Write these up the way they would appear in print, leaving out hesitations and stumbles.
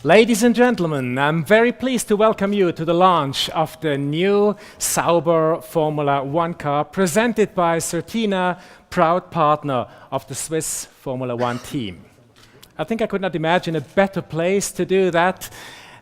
Ladies and gentlemen, I'm very pleased to welcome you to the launch of the new Sauber Formula One car presented by Certina, proud partner of the Swiss Formula One team. I think I could not imagine a better place to do that,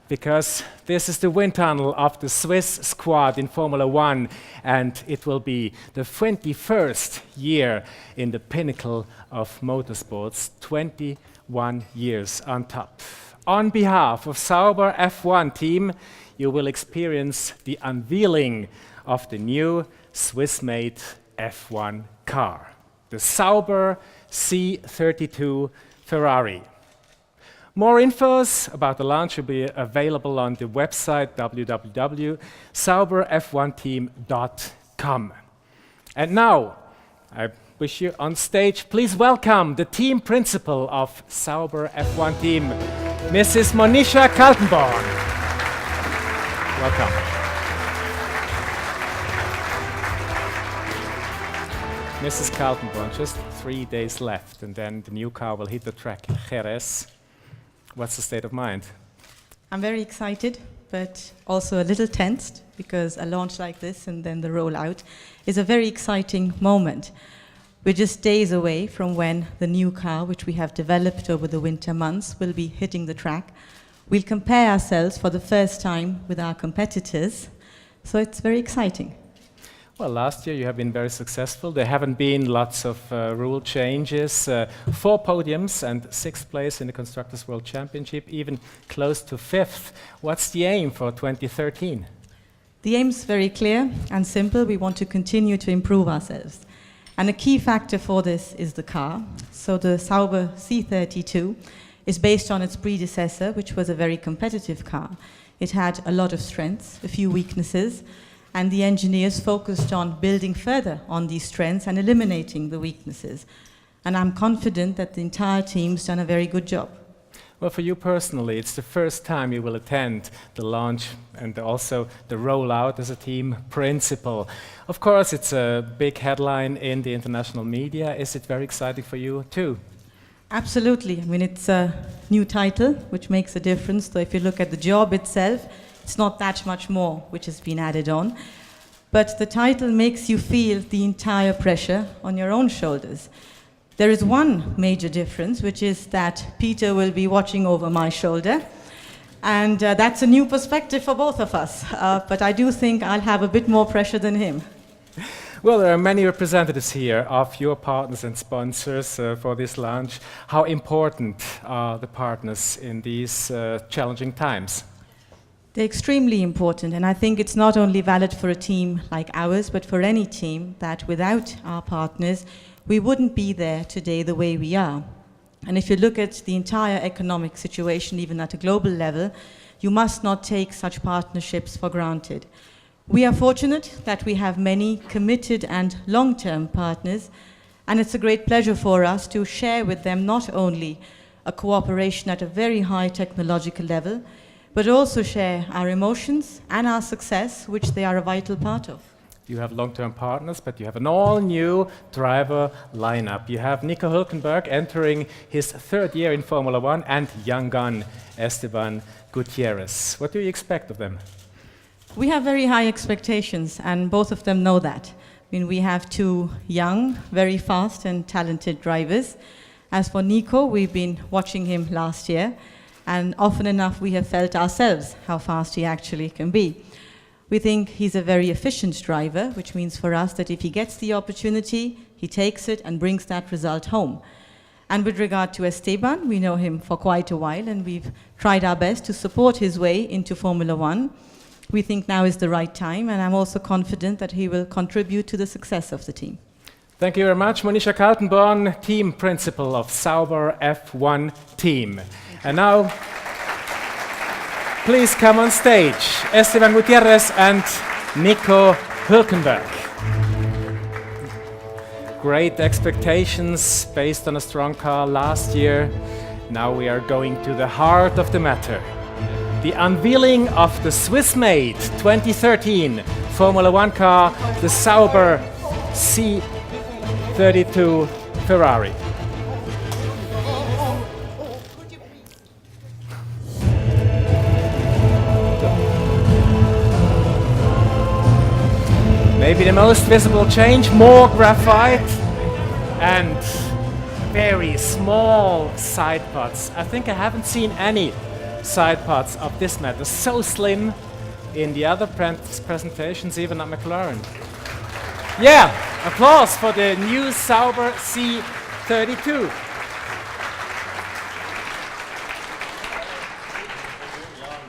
because this is the wind tunnel of the Swiss squad in Formula One, and it will be the 21st year in the pinnacle of motorsports, 21 years on top. On behalf of Sauber F1 team, you will experience the unveiling of the new Swiss-made F1 car, the Sauber C32 Ferrari. More infos about the launch will be available on the website www.sauberf1team.com. And now, I wish you on stage, please welcome the team principal of Sauber F1 team, Mrs. Monisha Kaltenborn. Welcome. Mrs. Kaltenborn, just 3 days left, and then the new car will hit the track in Jerez. What's the state of mind? I'm very excited, but also a little tensed, because a launch like this and then the rollout is a very exciting moment. We're just days away from when the new car, which we have developed over the winter months, will be hitting the track. We'll compare ourselves for the first time with our competitors, so it's very exciting. Well, last year you have been very successful. There haven't been lots of rule changes. 4 podiums and 6th place in the Constructors' World Championship, even close to 5th. What's the aim for 2013? The aim's very clear and simple. We want to continue to improve ourselves. And a key factor for this is the car. So the Sauber C32 is based on its predecessor, which was a very competitive car. It had a lot of strengths, a few weaknesses, and the engineers focused on building further on these strengths and eliminating the weaknesses. And I'm confident that the entire team's done a very good job. Well, for you personally, it's the first time you will attend the launch and also the rollout as a team principal. Of course, it's a big headline in the international media. Is it very exciting for you too? Absolutely. I mean, it's a new title, which makes a difference. So if you look at the job itself, it's not that much more which has been added on. But the title makes you feel the entire pressure on your own shoulders. There is one major difference, which is that Peter will be watching over my shoulder. And that's a new perspective for both of us. But I do think I'll have a bit more pressure than him. Well, there are many representatives here of your partners and sponsors for this launch. How important are the partners in these challenging times? They're extremely important, and I think it's not only valid for a team like ours, but for any team, that without our partners, we wouldn't be there today the way we are. And if you look at the entire economic situation, even at a global level, you must not take such partnerships for granted. We are fortunate that we have many committed and long-term partners, and it's a great pleasure for us to share with them not only a cooperation at a very high technological level, but also share our emotions and our success, which they are a vital part of. You have long-term partners, but you have an all-new driver lineup. You have Nico Hülkenberg entering his 3rd year in Formula One, and young gun Esteban Gutierrez. What do you expect of them? We have very high expectations, and both of them know that. I mean, we have 2 young, very fast and talented drivers. As for Nico, we've been watching him last year, and often enough we have felt ourselves how fast he actually can be. We think he's a very efficient driver, which means for us that if he gets the opportunity, he takes it and brings that result home. And with regard to Esteban, we know him for quite a while, and we've tried our best to support his way into Formula One. We think now is the right time, and I'm also confident that he will contribute to the success of the team. Thank you very much, Monisha Kaltenborn, team principal of Sauber F1 team. And now, please come on stage, Esteban Gutierrez and Nico Hülkenberg. Great expectations based on a strong car last year. Now we are going to the heart of the matter. The unveiling of the Swiss-made 2013 Formula One car, the Sauber C32 Ferrari. Maybe the most visible change, more graphite and very small side pods. I think I haven't seen any side pods of this matter so slim in the other presentations, even at McLaren. Yeah, applause for the new Sauber C32.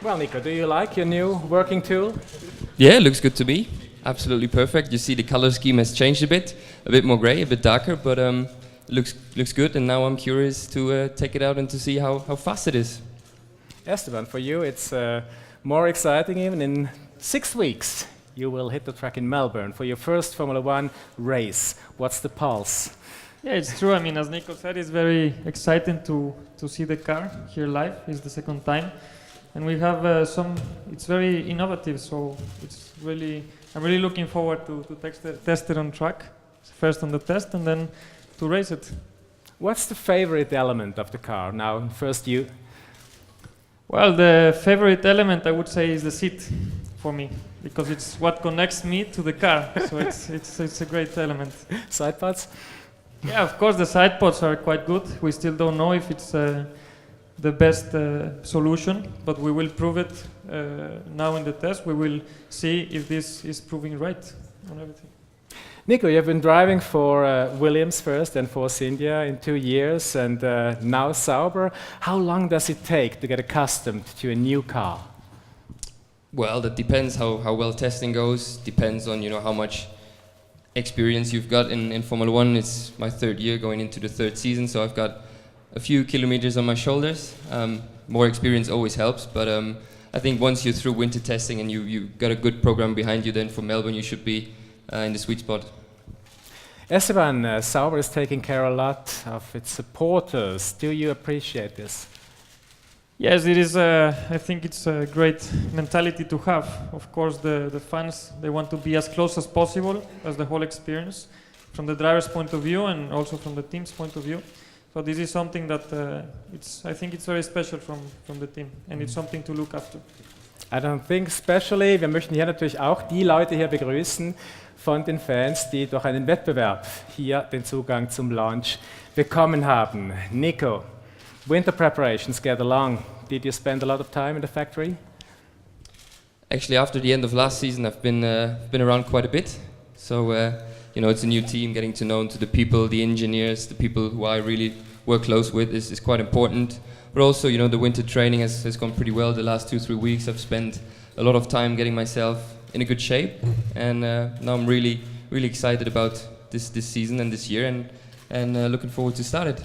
Well, Nico, do you like your new working tool? Yeah, it looks good to me. Absolutely perfect. You see the color scheme has changed a bit more gray, a bit darker, but looks good. And now I'm curious to take it out and to see how fast it is. Esteban, for you it's more exciting even. In 6 weeks you will hit the track in Melbourne for your first Formula One race. What's the pulse? Yeah, it's true. I mean, as Nico said, it's very exciting to see the car here live. It's the second time. And we have it's very innovative, so I'm really looking forward to test it on track, first on the test and then to race it. What's the favorite element of the car? Now, first you. Well, the favorite element I would say is the seat for me, because it's what connects me to the car, so it's a great element. Side pods? Yeah, of course the side pods are quite good. We still don't know if it's the best solution, but we will prove it now in the test. We will see if this is proving right on everything. Nico, you've been driving for Williams first and Force India in 2 years, and now Sauber. How long does it take to get accustomed to a new car? Well, that depends how well testing goes. Depends on how much experience you've got in Formula One. It's my 3rd year going into the 3rd season, so I've got a few kilometers on my shoulders. More experience always helps, but I think once you're through winter testing and you got a good program behind you, then for Melbourne you should be in the sweet spot. Esteban, Sauber is taking care a lot of its supporters. Do you appreciate this? Yes, it is. I think it's a great mentality to have. Of course, the fans, they want to be as close as possible as the whole experience, from the driver's point of view and also from the team's point of view. So this is something that I think it's very special from the team, and it's something to look after. I don't think especially. Wir möchten hier natürlich auch die Leute hier begrüßen von den Fans, die durch einen Wettbewerb hier den Zugang zum Launch bekommen haben. Nico, winter preparations get along. Did you spend a lot of time in the factory? Actually, after the end of last season, I've been around quite a bit. So it's a new team. Getting to know the people, the engineers, the people who I really work close with is quite important. But also, the winter training has gone pretty well. The last 2-3 weeks, I've spent a lot of time getting myself in a good shape, and now I'm really excited about this season and this year, and looking forward to start it.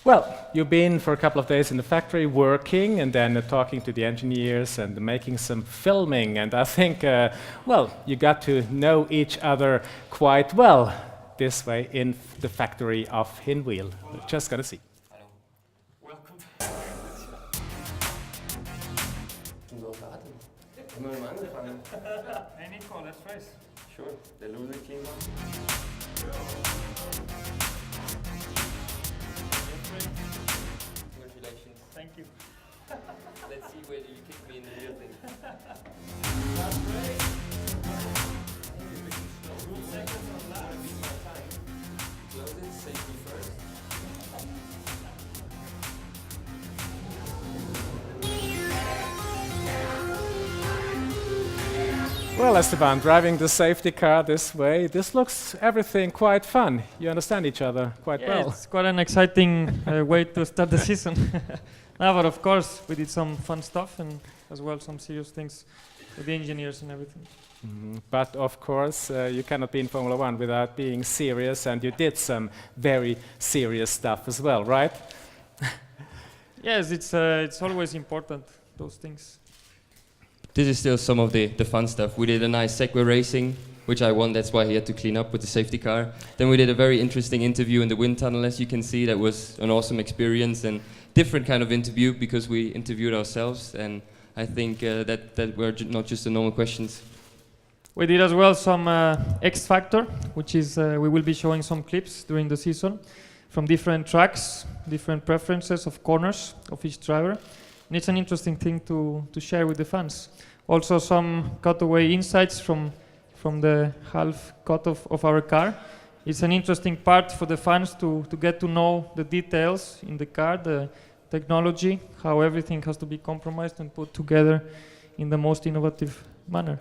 Well, you've been for a couple of days in the factory working and then talking to the engineers and making some filming, and I think, you got to know each other quite well this way in the factory of Hinwil. We're just gonna see. Welcome. Hey Nico, let's race. Sure, the loser team. Congratulations. Thank you. Let's see whether you kick me in the real thing. Close it, safety first. Well, Esteban, driving the safety car this way, this looks everything quite fun. You understand each other quite well. It's quite an exciting way to start the season. No, but of course, we did some fun stuff and as well some serious things with the engineers and everything. But of course, you cannot be in Formula One without being serious, and you did some very serious stuff as well, right? Yes, it's always important, those things. This is still some of the fun stuff. We did a nice Segway racing, which I won. That's why he had to clean up with the safety car. Then we did a very interesting interview in the wind tunnel, as you can see. That was an awesome experience and different kind of interview because we interviewed ourselves. And I think that were not just the normal questions. We did as well some X Factor, which is we will be showing some clips during the season from different tracks, different preferences of corners of each driver. And it's an interesting thing to share with the fans. Also some cutaway insights from from the half cut of our car. It's an interesting part for the fans to get to know the details in the car, the technology, how everything has to be compromised and put together in the most innovative manner.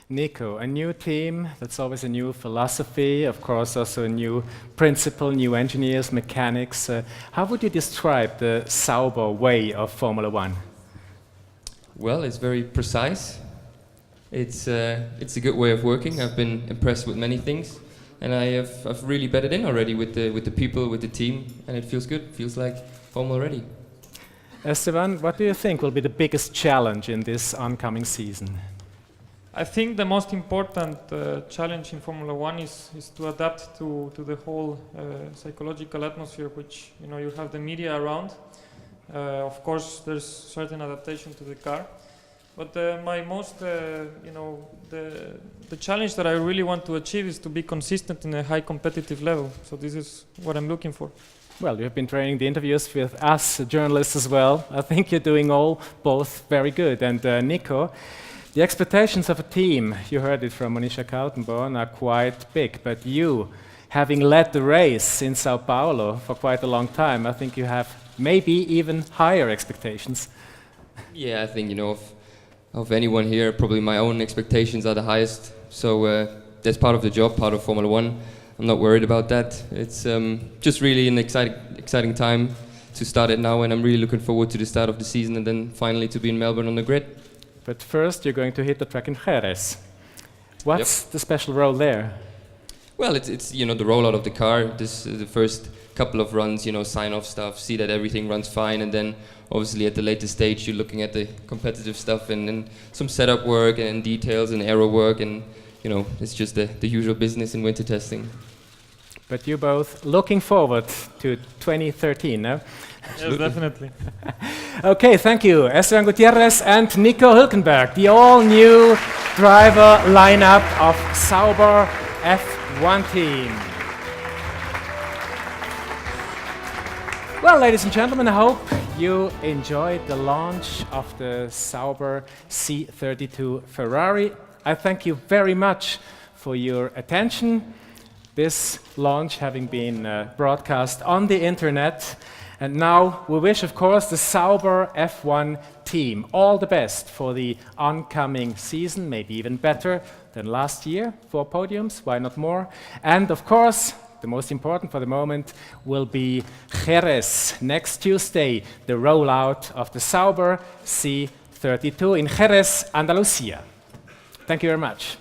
Nico, a new team, that's always a new philosophy, of course also a new principle, new engineers, mechanics. How would you describe the Sauber way of Formula One? Well, it's very precise. It's a good way of working. I've been impressed with many things, and I've really bedded in already with the people, with the team, and it feels good. Feels like home already. Esteban, what do you think will be the biggest challenge in this oncoming season? I think the most important challenge in Formula One is to adapt to the whole psychological atmosphere, which you have the media around. Of course, there's certain adaptation to the car, but my most the challenge that I really want to achieve is to be consistent in a high competitive level. So this is what I'm looking for. Well, you have been training the interviews with us journalists as well. I think you're doing both very good. And Nico, the expectations of a team, you heard it from Monisha Kaltenborn, are quite big. But you, having led the race in Sao Paulo for quite a long time, I think you have maybe even higher expectations. Yeah, I think, of anyone here, probably my own expectations are the highest. So that's part of the job, part of Formula One. I'm not worried about that. It's just really an exciting time to start it now, and I'm really looking forward to the start of the season and then finally to be in Melbourne on the grid. But first, you're going to hit the track in Jerez. What's the special role there? Well, it's the rollout of the car. This the first couple of runs, sign off stuff, see that everything runs fine, and then obviously at the later stage you're looking at the competitive stuff and some setup work and details and aero work, and it's just the usual business in winter testing. But you both looking forward to 2013, no? Yes, definitely. Okay, thank you. Esteban Gutierrez and Nico Hülkenberg, the all-new driver lineup of Sauber F1 team. Well, ladies and gentlemen, I hope you enjoyed the launch of the Sauber C32 Ferrari. I thank you very much for your attention. This launch having been broadcast on the internet. And now we wish, of course, the Sauber F1 team all the best for the oncoming season, maybe even better than last year. 4 podiums, why not more? And of course, the most important for the moment will be Jerez next Tuesday, the rollout of the Sauber C32 in Jerez, Andalusia. Thank you very much.